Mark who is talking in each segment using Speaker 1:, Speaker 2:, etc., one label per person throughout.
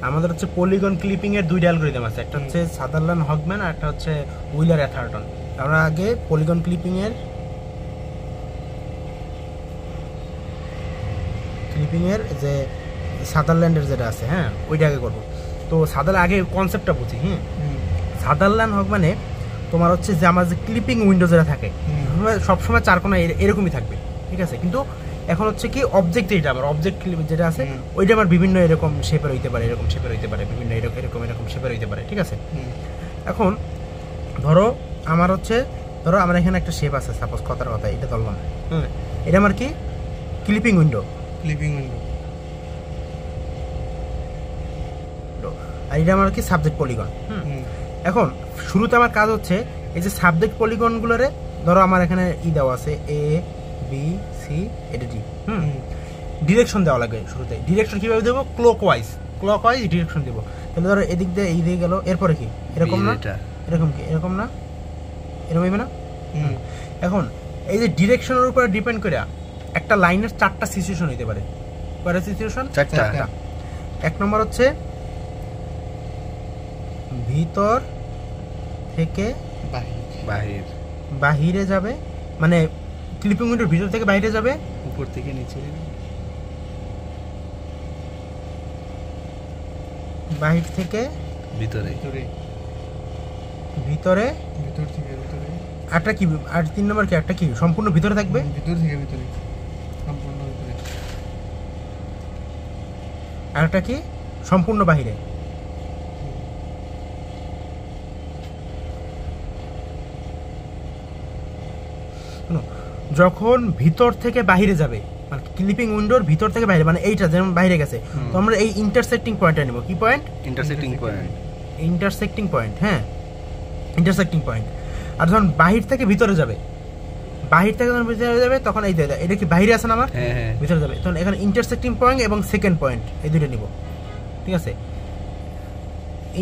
Speaker 1: আমাদের হচ্ছে polygon clipping এর দুইটা অ্যালগরিদম আছে, একটা হচ্ছে সাদারল্যান্ড হগম্যান আর একটা হচ্ছে উইলার অ্যাথারটন। আমরা আগে পলিগন ক্লিপিং এর যে সাদারল্যান্ডের যেটা আছে, হ্যাঁ ওইটা আগে করবো। তো আগে কনসেপ্টটা বুঝি। সাদারল্যান্ড হগম্যানে তোমার হচ্ছে যে আমার যে ক্লিপিং উইন্ডো যেটা থাকে সবসময় চার কোণা এরকমই থাকবে, ঠিক আছে। কিন্তু এখন হচ্ছে কি অবজেক্ট, যেটা আমার অবজেক্ট যেটা আছে ওইটা আমার বিভিন্ন এরকম শেপের হইতে পারে, এরকম শেপের হইতে পারে, বিভিন্ন এরকম শেপের হইতে পারে, ঠিক আছে। এখন ধরো আমার এখানে একটা শেপ আছে, সাপোজ কথার কথা এটা ধরলাম, এটা আমার কি ক্লিপিং উইন্ডো, আর এটা আমার কি সাবজেক্ট পলিগন। এখন শুরুতে আমার কাজ হচ্ছে এই যে সাবজেক্ট পলিগন গুলোরে, ধরো আমার এখানে দেওয়া আছে এ বি সি এটা ডি, ডিরেকশন দেওয়া লাগবে শুরুতে। ডিরেকশন কিভাবে দেবো? ক্লকওয়াইজ ডিরেকশন দেবো। তাহলে ধরো এদিক দিয়ে এই দিয়ে গেল, এরপরে কি এরকম না, এরকম কি এরকম না, এরকম না। এখন এই যে ডিরেকশনের উপর ডিপেন্ড করে একটা লাইনের চারটা সিচুয়েশন হইতে পারে। কয়টা সিচুয়েশন? চারটা। এক নম্বর হচ্ছে ভিতর থেকে বাহিরে যাবে, মানে ক্লিপিং উইন্ডোর ভিতর থেকে বাইরে যাবে, উপর থেকে নিচে, বাহির থেকে ভিতরে, একটা কি, আর 3 নম্বর কি একটা কি সম্পূর্ণ ভিতরে থাকবে, ভিতর থেকে সম্পূর্ণ ভিতরে, আর একটা কি সম্পূর্ণ বাহিরে। যখন ভিতর থেকে বাহিরে যাবে, মানে ক্লিপিং উইন্ডোর ভিতর থেকে বাইরে, মানে এইটা যেমন বাইরে গেছে, তো আমরা এই ইন্টারসেক্টিং পয়েন্টটা নেব। কি পয়েন্ট? Intersecting point. হ্যাঁ, ইন্টারসেক্টিং পয়েন্ট। আর যখন বাহির থেকে ভিতরে যাবে, তখন এই এটা কি বাইরে আছে না আমার, ভিতরে যাবে, তখন এখানে ইন্টারসেক্টিং পয়েন্ট এবং সেকেন্ড পয়েন্ট এই দুটো নিব, ঠিক আছে।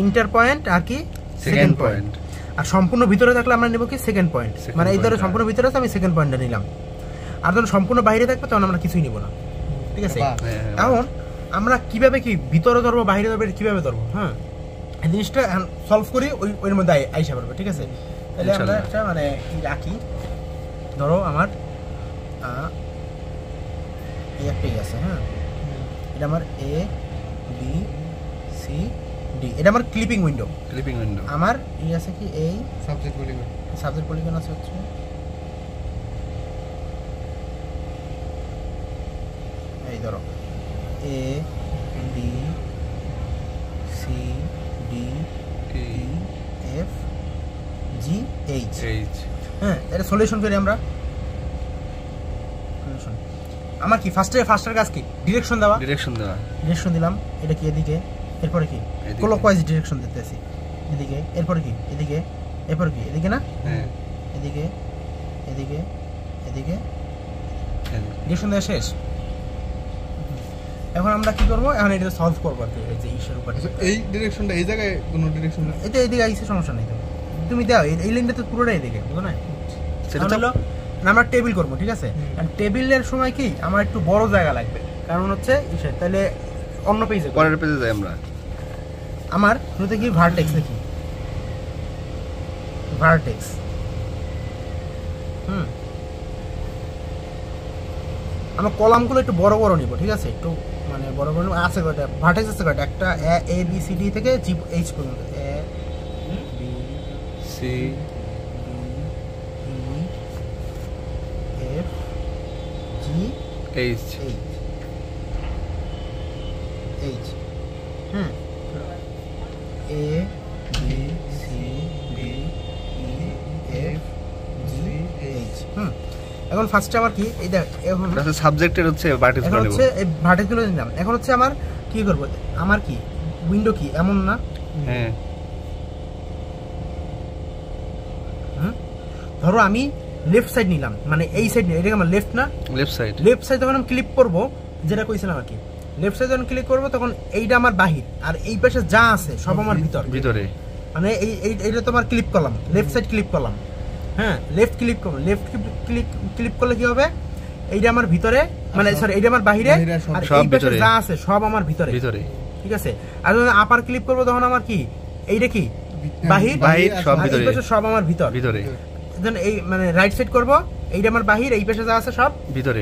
Speaker 1: ইন্টার পয়েন্ট আর কি সেকেন্ড পয়েন্ট। আর সম্পূর্ণ ভিতরে থাকলে আমরা নেব কি সেকেন্ড পয়েন্ট, মানে এই ধরে সম্পূর্ণ ভিতরে আছে আমি সেকেন্ড পয়েন্টটা নিলাম। আর যখন সম্পূর্ণ বাইরে থাকবে তখন আমরা কিছুই নিব না, ঠিক আছে। এখন আমরা কিভাবে কি ভিতরে ধরবো বাইরে ধরবো কিভাবে ধরবো, হ্যাঁ এই জিনিসটা সলভ করি, ওই মধ্যে আইসা পারবে, ঠিক আছে। তাহলে আমরা একটা মানে আঁকি, ধরো আমার এই একটাই আছে, হ্যাঁ এটা আমার এ বি সি ডি, এটা আমার ক্লিপিং উইন্ডো। আমার এই আছে কি এই সাবজেক্ট পলিগন আছে হচ্ছে এই ধরো A B C D E F G H. হ্যাঁ, এটা সলিউশন করি আমরা। আমার কি ফার্স্টের কাজ কি? ডিরেকশন দিলাম। এটা কি এদিকে, এরপরে কি ক্লকওয়াইজ ডিরেকশন দিতেছি, এদিকে, এরপরে কি এদিকে, এরপরে কি এদিকে না, এদিকে ডিরেকশন দেওয়া শেষ। এখন আমরা কি করবো? এখন এটা সলভ করবো আর কি, এই যে ইস্যুর উপর। এই ডিরেকশনটা এই জায়গায় কোনো ডিরেকশন না, এটা এদিকে আইছে, সমস্যা নেই। তুমি দাও এই লাইনটা তো পুরোটাই এদিকে, বুঝো না? সেটা হলো আমরা টেবিল করবো, ঠিক আছে। আর টেবিলের সময় কি আমার একটু বড় জায়গা লাগবে, কারণ হচ্ছে ইসে, তাহলে অন্য পেজে, পরের পেজে যাই আমরা। আমার শুরুতে কি ভার্টেক্স দেখি, ভার্টেক্স, আমরা কলামগুলো একটু বড় বড় নিব, ঠিক আছে, একটু মানে বড় বড় আছে কয়টা ভার্টেক্স আছে, কয়টা একটা এ বি সি ডি থেকে জি এইচ পর্যন্ত, A B C D E F G H A B C D E F G H. এখন ফার্স্টে আমার কি এই দেখ, এখন সাবজেক্টের হচ্ছে ভার্টেক্স গুলো হচ্ছে এই ভার্টেক্স গুলো নিলাম। এখন হচ্ছে আমার কি করব, আমার কি উইন্ডো কি এমন না, হ্যাঁ ধরো আমি লেফট সাইড নিলাম, মানে এই সাইড নিলাম, এটা আমার লেফট না, লেফট সাইড যখন আমি ক্লিক করব, যেটা কইছিলাম আর কি, লেফট সাইড যখন ক্লিক করব তখন এইটা আমার বাহির, আর এই পাশে যা আছে সব আমার ভিতরে, মানে এইটা তো আমার ক্লিক করলাম, লেফট সাইড ক্লিক করলাম, হ্যাঁ লেফট ক্লিক করব, লেফট ক্লিক করলে কি হবে, এইটা আমার ভিতরে, মানে সরি এইটা আমার বাহিরে, আর এই পাশে যা আছে সব আমার ভিতরে, ঠিক আছে। আর যখন আপার ক্লিক করবো তখন আমার কি এইটা কি বাহির,
Speaker 2: সব ভিতরে,
Speaker 1: সব আমার ভিতরে। এই মানে রাইট সাইড করবো, এইটা আমার বাহির, এই পাশে যা আছে সব ভিতরে।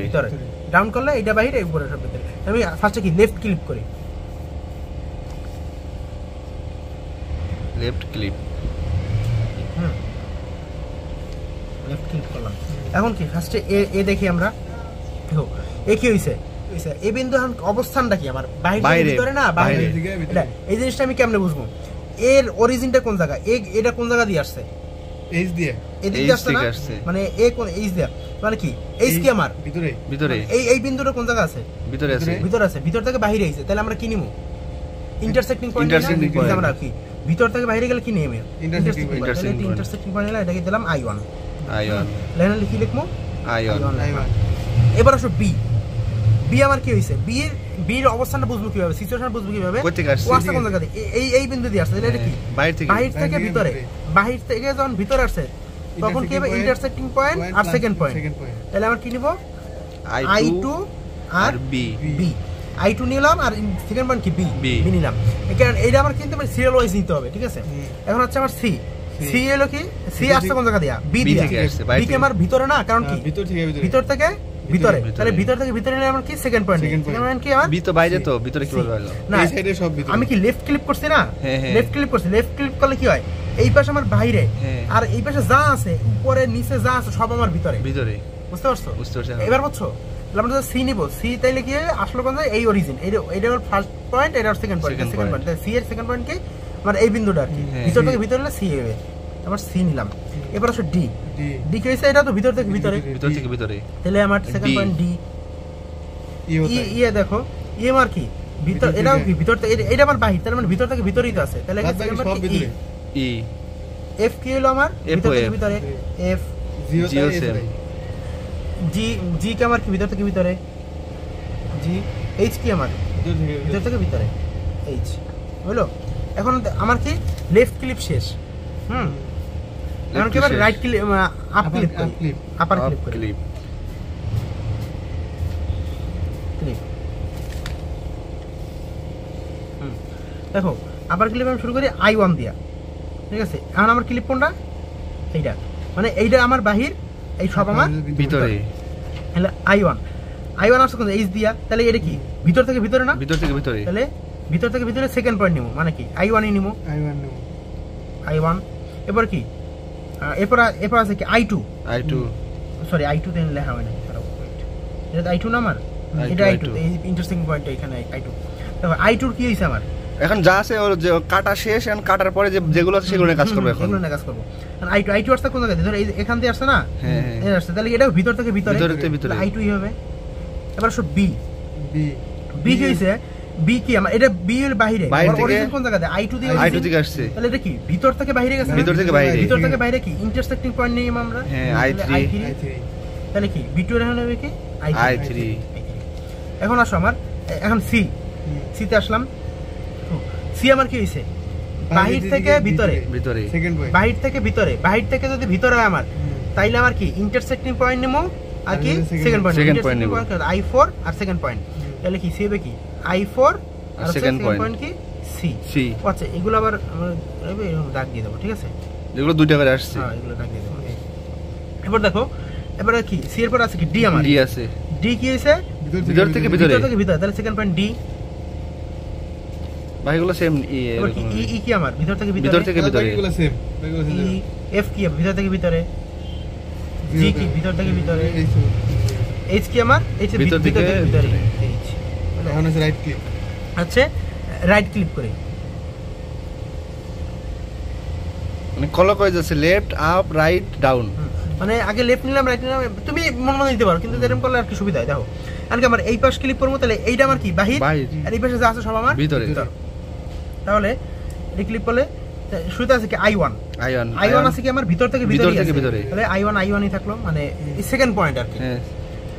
Speaker 1: ডাউন করলে এইটা বাহির, এই উপরে সব ভিতরে। আমি ফার্স্টে কি লেফট ক্লিক করি,
Speaker 2: লেফট ক্লিক
Speaker 1: করলাম। এখন কি ফার্স্টে এ দেখি আমরা, দেখো এ কি হইছে, এই বিন্দু অবস্থানটা কি আমার বাইরে ভিতরে না বাইরে, এই জিনিসটা আমি কেমনে বুঝবো? এর অরিজিনটা কোন জায়গা, এটা কোন জায়গা দিয়ে আসছে? এইচ দিয়ে, এদিকে আসছে না, মানে এ কোন এইচ দিয়ে, মানে কি এইচ কি আমার ভিতরে, এই বিন্দুটা কোন জায়গা আছে? ভিতরে আছে, ভিতর থেকে বাইরে আইছে, তাহলে আমরা কি নিমু? Intersecting point. আমরা কি ভিতর থেকে বাইরে গেলে কি নিমু? Intersecting point. এটাকে দিলাম I1। লাইনে লিখি লিখমু I1। এবার আসো বি আমার কি হইছে? বি এর অবস্থানটা বুঝবো কিভাবে, সিচুয়েশন বুঝবো কিভাবে? ওয়াসটা কোন জায়গা থেকে? এই বিন্দু দিয়ে আসছে, এটা কি বাহির থেকে ভিতরে, বাহির থেকে যখন ভিতরে আসছে তখন কি হবে? ইন্টারসেক্টিং পয়েন্ট আর সেকেন্ড পয়েন্ট। তাহলে আমরা কি নিব? I2 আর বি। I2 নিলাম আর সেকেন্ড পয়েন্ট কি বি নিলাম। কারণ এইটা আমার কিন্তু সিরিয়াল ওয়াইজ নিতে হবে, ঠিক আছে। এখন হচ্ছে আমার সি হলো কি, সি আসছে কোন জায়গা দিয়া? বি দিয়ে। বি কি আমার ভিতরে না, কারণ কি ভিতর থেকে ভিতরে, তাহলে ভিতর থেকে ভিতরে নিলে আমার কি সেকেন্ড পয়েন্ট কি আমার বি তো বাইরে, তো ভিতরে কি বলবো না, এই সাইডে সব ভিতরে। আমি কি লেফট ক্লিক করছি না, লেফট ক্লিক করলে কি হয়? এই পাশে আমার বাইরে, আর এই পাশে যা আছে উপরে নিচে যা আছে সব আমার ভিতরে। বুঝতে পারছো? এবার বুঝছো? আমরা যদি সি নিব, সি তাইলে কি আসলে কোন জায়গায়? এই অরিজিন, এইটা আমার ফার্স্ট পয়েন্ট, এটা সেকেন্ড পয়েন্ট। সি এর সেকেন্ড পয়েন্ট কি আমার এই বিন্দুটা আর কি, ভিতর থেকে ভিতরে হলে সি হবে। আমার সি নিলাম। এবার আসো ডি কি হইছে? এটা তো ভিতর থেকে ভিতরে, তাহলে আমার সেকেন্ড পয়েন্ট ডি। ই দেখো, ই আমার কি ভিতর, এটাও কি ভিতর থেকে, এটা আমার বাহির, তার মানে ভিতর থেকে ভিতরেই তো আছে, তাহলে সব ভিতরে। ই এফ কি হলো আমার ভিতর থেকে ভিতরে, এফ জিও সেম। জি কি আমার কি ভিতর থেকে ভিতরে, জি। এইচ কি আমার ভিতর থেকে ভিতরে, এইচ হলো। এখন আমার কি লেফট ক্লিক শেষ, এখন কি রাইট ক্লিক, আপ ক্লিক করি, আপার ক্লিক করি, দেখো আপার ক্লিপ আমি শুরু করি I1 দিয়া, ঠিক আছে। এখন আমার ক্লিপ কোনটা? এইটা, মানে এইটা আমার বাহির, এই সব আমার ভিতরে। তাহলে I1 আসছে কোন? এইচ দিয়া, তাহলে এটা কি ভিতর থেকে ভিতরে না, ভিতর থেকে ভিতরে, তাহলে ভিতর থেকে ভিতরে সেকেন্ড পয়েন্ট নিব, মানে কি I1 নিব। এবার কি এরপর আছে কি I2, সরি I2 দেন লেখা হয় না, এটা I2 না আমার, এটা I2, এই ইন্টারসেক্টিং পয়েন্ট এখানে I2। দেখো I2 কি হইছে আমার
Speaker 2: এখন যা আছে ওর যে কাটা শেষ, এখন কাটার পরে যে যেগুলো আছে সেগুলো নিয়ে কাজ করব, এখন
Speaker 1: সেগুলো নিয়ে কাজ করব। আর I2 আসছে কোন জায়গা? ধর এখান দিয়ে আসছে না, এই আসছে, তাহলে এটা ভিতর থেকে ভিতরে, I2 ই হবে। এবার সব বি কি হইছে? বি কি আমার, এটা বি এর বাইরে, অরিজিন কোন জায়গাতে? I2 থেকে আসছে, তাহলে এটা কি ভিতর থেকে বাইরে গেছে, ভিতর থেকে বাইরে কি ইন্টারসেক্টিং পয়েন্ট নেই আমরা, I3, তাহলে কি B2 এর এখানে হবে কি I3। এখন আসো আমার, এখন সি তে আসলাম। সি আমার কি হইছে? বাহির থেকে ভিতরে, সেকেন্ড পয়েন্ট, বাহির থেকে ভিতরে, বাহির থেকে যদি ভিতরে হয় আমার, তাইলে আমার কি ইন্টারসেক্টিং পয়েন্ট নেবো আর কি সেকেন্ড পয়েন্ট নেবো, I4 আর সেকেন্ড পয়েন্ট, তাহলে কি সি হবে কি I4 আর সেকেন্ড পয়েন্ট কি সি। আচ্ছা, এগুলো আবার আমরা এরকম দাগ দিয়ে দেবো, ঠিক আছে,
Speaker 2: এগুলো দুইটা করে আসছে,
Speaker 1: এগুলো দাগ দিয়ে দেবো। এবার দেখো, এবারে কি সি এর পর আছে কি ডি, আমার ডি আছে। ডি কি হইছে? ভিতর থেকে ভিতরে, তাহলে সেকেন্ড পয়েন্ট ডি। ভাইগুলো সেম। ই কি আমার ভিতর থেকে ভিতরে, ভাইগুলো সেম, এফ কি ভিতর থেকে ভিতরে, জি কি ভিতর থেকে ভিতরে, এইচ কি আমার এইচ ভিতর থেকে ভিতরে, এইচ। এখন আছে রাইট ক্লিক, আচ্ছা রাইট ক্লিক করে
Speaker 2: মানে ক্লকওয়াইজ আছে, লেফট আপ রাইট ডাউন,
Speaker 1: মানে আগে লেফট নিলাম রাইট নিলাম, তুমি মন মনে নিতে পারো, কিন্তু এরকম করলে আর কি সুবিধা হয়। দেখো আজকে আমার এই পাশ ক্লিক করবো, তাহলে এইটা আমার কি বাহির, আর এই পাশে যা আছে সব আমার ভিতরে। তাহলে এই ক্লিক করলে শুরুতে আছে কি I1 আছে কি আমার ভিতর থেকে ভিতরে, তাহলে I1ই থাকলো, মানে সেকেন্ড পয়েন্ট আর কি।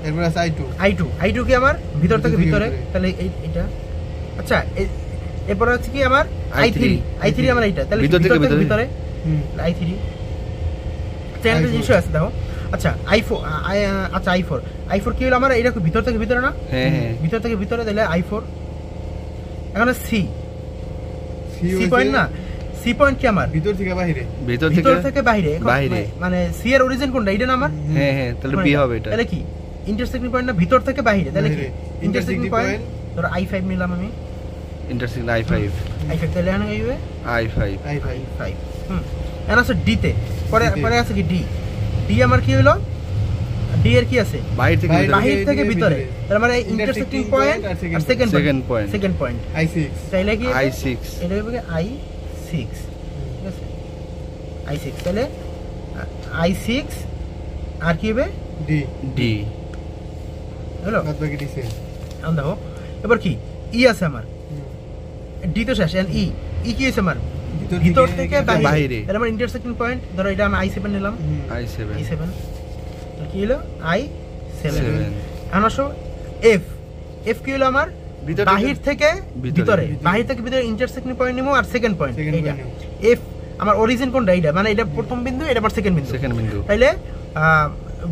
Speaker 1: এরপর আছে I2 কি আমার ভিতর থেকে ভিতরে, তাহলে এইটা। আচ্ছা, এরপর আছে কি আমার I3 আমার এইটা, তাহলে ভিতর থেকে ভিতরে I3। চ্যানেলটা ইস্যু আছে দেখো। আচ্ছা I4 কি হলো আমার, এটা ভিতর থেকে ভিতরে না, ভিতর থেকে ভিতরে, তাহলে I4। এখন সি সি পয়েন্ট না, সি পয়েন্ট কি আমার
Speaker 3: ভিতর থেকে বাইরে।
Speaker 2: ভিতর
Speaker 1: ভিতর থেকে বাইরে।
Speaker 2: বাইরে।
Speaker 1: মানে সি এর অরিজিন কোনটা, এটা না আমার?
Speaker 2: হ্যাঁ হ্যাঁ, তাহলে বি হবে এটা।
Speaker 1: তাহলে কি ইন্টারসেক্টিং পয়েন্ট না ভিতর থেকে বাইরে, তাহলে কি
Speaker 3: বাইরে।
Speaker 1: Intersecting
Speaker 3: Intersecting
Speaker 1: point.
Speaker 3: point।
Speaker 1: ধরো i5 নিলাম আমি,
Speaker 2: ইন্টারসেক্টিং i5
Speaker 1: i5 তাহলে এখানে কি হবে
Speaker 2: i5
Speaker 3: i5
Speaker 1: i5। এখন আছে ডি তে, পরে
Speaker 3: D তে।
Speaker 1: পরে আছে কি ডি। ডি আমার কি হলো, ডি এর কি আছে
Speaker 2: বাইরে থেকে
Speaker 3: বাইরে।
Speaker 2: ভিতরে।
Speaker 1: বাহির থেকে
Speaker 3: এদিকে
Speaker 1: ভিতরে,
Speaker 3: ভিতরে।
Speaker 1: তার মানে ইন্টারসেক্টিং পয়েন্ট আর second
Speaker 2: Second point।
Speaker 1: Second point.
Speaker 3: i6
Speaker 1: তাইলে কি
Speaker 2: i6
Speaker 1: এটা হবে i6, ঠিক আছে i6। তাহলে i6 আর কি হবে
Speaker 3: ডি
Speaker 2: ডি
Speaker 1: হলো।
Speaker 3: বাদ বাকি ডি সেম।
Speaker 1: এখন দেখো এবার কি ই আছে আমার, ডি তো শেষ, এন্ড ই কি আছে আমার ভিতর থেকে বাইরে।
Speaker 2: বাইরে।
Speaker 1: তাহলে আমার ইন্টারসেক্টিং পয়েন্ট, ধরো এটা আমি i7 নিলাম,
Speaker 2: i7
Speaker 1: i7 কি হলো i7।
Speaker 2: 7
Speaker 1: এখন আসো এফ, এফ কি হলো আমার
Speaker 2: ভিতর থেকে
Speaker 1: বাহির থেকে
Speaker 2: ভিতরে।
Speaker 1: ভিতরে, বাহির থেকে ভিতরে ইন্টারসেক্টিং পয়েন্ট নিমো আর সেকেন্ড পয়েন্ট
Speaker 3: Second
Speaker 1: এইটা।
Speaker 3: point
Speaker 1: এফ আমার অরিজিন কোনটা, এইটা মানে এটা প্রথম বিন্দু, এটা আমার সেকেন্ড বিন্দু।
Speaker 2: সেকেন্ড বিন্দু।
Speaker 1: তাইলে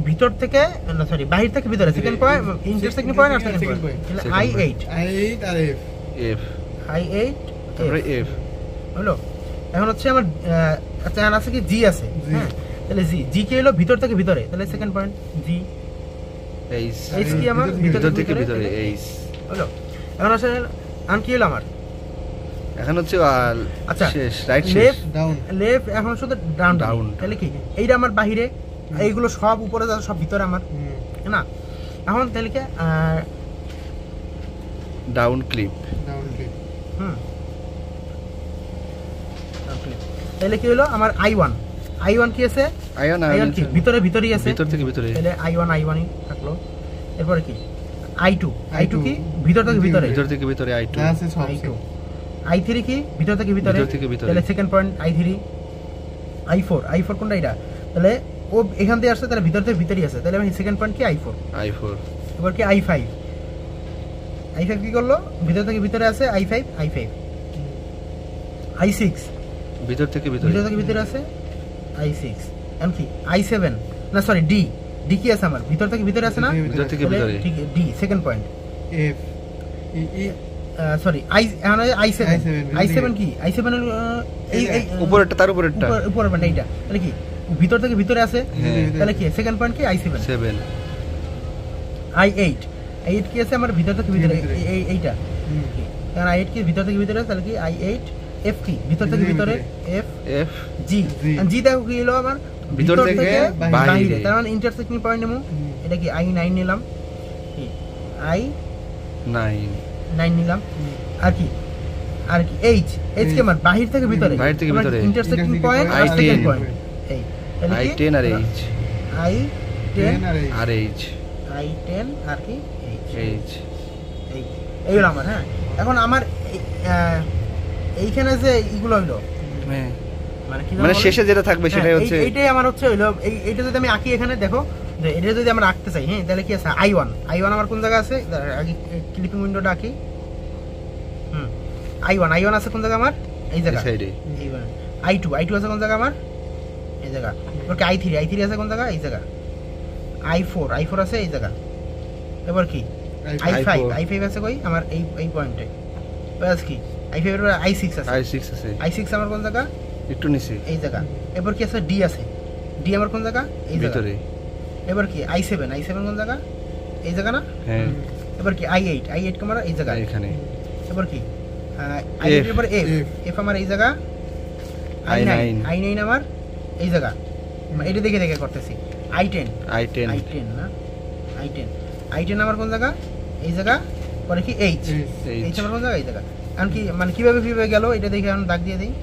Speaker 1: ভিতর থেকে না সরি বাহির থেকে ভিতরে সেকেন্ড পয়েন্ট, ইন্টারসেক্টিং পয়েন্ট আর সেকেন্ড
Speaker 3: Second
Speaker 1: পয়েন্ট,
Speaker 3: point।
Speaker 1: তাহলে
Speaker 2: Second
Speaker 1: i8
Speaker 3: i8 আর f
Speaker 2: f
Speaker 1: i8
Speaker 2: তারপরে f
Speaker 1: হলো। এখন হচ্ছে আমার আচ্ছা এখন আছে কি জি আছে,
Speaker 3: G।
Speaker 1: হ্যাঁ তাহলে জি, জি কি হলো ভিতর থেকে ভিতরে, তাহলে সেকেন্ড পয়েন্ট জি।
Speaker 2: h
Speaker 1: এইচ কি আমার
Speaker 3: ভিতর
Speaker 2: ভিতর থেকে ভিতরে h
Speaker 1: হলো। এখন আছে আন কি হলো আমার
Speaker 2: এখন হচ্ছে
Speaker 1: আচ্ছা,
Speaker 2: শেষ রাইট শেষ
Speaker 1: লেফট
Speaker 3: ডাউন
Speaker 1: লেফট এখন শুধু ডাউন
Speaker 2: Down।
Speaker 1: ডাউন। তাহলে কি এইটা আমার বাহিরে, এইগুলো সব উপরে যাচ্ছে, সব ভিতরে আমার না। এখন তাহলে কি
Speaker 2: ডাউন ক্লিপ
Speaker 3: ডাউন ক্লিক
Speaker 1: হুম তাহলে কি হলো আমার i1, i1 কি আছে,
Speaker 2: আয়ন
Speaker 1: i1 কি ভিতরে ভিতরেই আছে,
Speaker 2: ভিতর থেকে ভিতরে
Speaker 1: তাহলে i1ই থাকলো। এরপরে কি i2, i2 কি ভিতর থেকে ভিতরে,
Speaker 2: ভিতর থেকে ভিতরে i2
Speaker 3: যা আছে সব
Speaker 1: i2
Speaker 3: same।
Speaker 1: i3 কি ভিতর থেকে ভিতরে,
Speaker 2: ভিতর থেকে ভিতরে।
Speaker 1: তাহলে সেকেন্ড পয়েন্ট i3। i4 কোনটা এটা, তাহলে ও এখান থেকে আসছে, তাহলে ভিতর থেকে ভিতরেই আছে, তাহলে আমি সেকেন্ড পয়েন্ট কি i4।
Speaker 2: i4
Speaker 1: এবার কি i5, i5 কি করলো ভিতর থেকে ভিতরে আছে i5, i6
Speaker 2: ভিতর থেকে ভিতরে
Speaker 1: ভিতর থেকে ভিতরে আছে i6। এখন কি i7 না সরি ডি, ডি কি আছে আমার ভিতর থেকে ভিতরে আছে না,
Speaker 2: ভিতর থেকে
Speaker 1: তাহলে
Speaker 2: ভিতরে
Speaker 1: ঠিক D second point.
Speaker 3: f E
Speaker 1: sorry I এখন i7, i7 কি i7 এই
Speaker 2: উপরেরটা তার উপরেরটা
Speaker 1: উপর মানে এইটা, তাহলে কি ভিতর থেকে ভিতরে আছে,
Speaker 2: হ্যাঁ।
Speaker 1: তাহলে কি সেকেন্ড পয়েন্ট কি i7।
Speaker 2: 7
Speaker 1: i8 কি আছে আমার ভিতর থেকে ভিতরে,
Speaker 3: ভিতরে।
Speaker 1: এইটা কারণ i8 কি ভিতর থেকে ভিতরে, তাহলে কি i8 f কি ভিতর থেকে ভিতরে f
Speaker 2: f
Speaker 1: জি।
Speaker 3: জি।
Speaker 1: জি দেখো কি হলো আমার
Speaker 2: ভিতর থেকে
Speaker 1: বাইরে,
Speaker 2: বাইরে।
Speaker 1: তার মানে ইন্টারসেক্টিং পয়েন্ট নেবো, এটা কি i9 নিলাম, কি i9
Speaker 2: 9
Speaker 1: নিলাম। আর কি h কি আমার বাহির থেকে ভিতরে,
Speaker 2: বাহির থেকে ভিতরে।
Speaker 1: ইন্টারসেক্টিং পয়েন্ট আর
Speaker 2: I10
Speaker 1: সেকেন্ড পয়েন্ট এই, তাহলে কি
Speaker 2: i10 আর h
Speaker 1: i10
Speaker 2: আর h
Speaker 1: i10 আর কি h
Speaker 2: h
Speaker 1: এইগুলো আমার। হ্যাঁ এখন আমার এইখানে যে এইগুলো হইলো
Speaker 2: হ্যাঁ
Speaker 1: মানে কি
Speaker 2: মানে শেষে যেটা থাকবে সেটাই হচ্ছে
Speaker 1: এইটাই আমার হচ্ছে হইলো এইটা যদি আমি আঁকি এখানে দেখো যে এটা যদি আমরা আঁকতে চাই, হ্যাঁ তাহলে কি আছে i1 আমার কোন জায়গা আছে, আগে ক্লিপিং উইন্ডোটা আঁকি। i1 আছে কোন জায়গা আমার, এই জায়গা
Speaker 2: সাইডে
Speaker 1: i2 আছে কোন জায়গা আমার, এই জায়গা। এবার কি i3 আছে কোন জায়গা, এই জায়গা। i4 আছে এই জায়গা। এবার কি i5 আছে কই আমার এই পয়েন্টে। বাস কি i5 এর পরে i6 আছে,
Speaker 2: i6 আছে
Speaker 1: i6 আমার কোন জায়গা,
Speaker 2: একটু নিচে
Speaker 1: এই জায়গা। এবার কি আছে ডি আছে, ডি আমার কোন জায়গা, এই জায়গা।
Speaker 2: ভিতরে
Speaker 1: এবার কি i7 কোন জায়গা, এই জায়গা না।
Speaker 2: হ্যাঁ
Speaker 1: এবার কি i8 আমার এই জায়গা।
Speaker 2: এখানে
Speaker 1: এবার কি i8 এর পরে f আমার এই জায়গা। i9 আমার এই জায়গা, এটা দেখে করতেছি। i10 না i10 আমার কোন জায়গা, এই জায়গা। পরে কি h আমার কোন জায়গা, এই জায়গা। এখন কি মানে কিভাবে গেল এটা দেখে এখন দাগ দিয়ে দিই।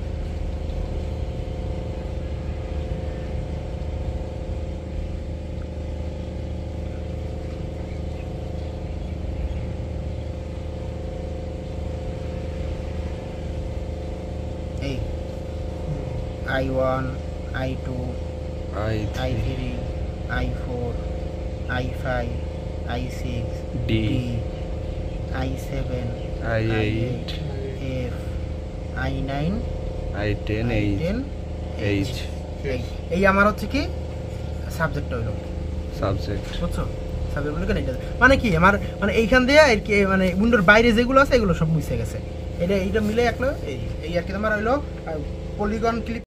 Speaker 1: এই i1 i2 i3 i4 i5 i6
Speaker 2: D
Speaker 1: i7
Speaker 2: i8
Speaker 1: f i9
Speaker 2: i10 h
Speaker 1: এই আমার হচ্ছে কি সাবজেক্ট হইলো,
Speaker 2: সাবজেক্ট
Speaker 1: বুঝছো সাবজেক্ট বলে কেন এটা মানে কি আমার মানে এইখান দিয়ে আর কি মানে উইন্ডোর বাইরে যেগুলো আছে এগুলো সব মুছে গেছে। এইটা মিলে একলো এই আর কি তোমার হইলো পলিগন ক্লিপ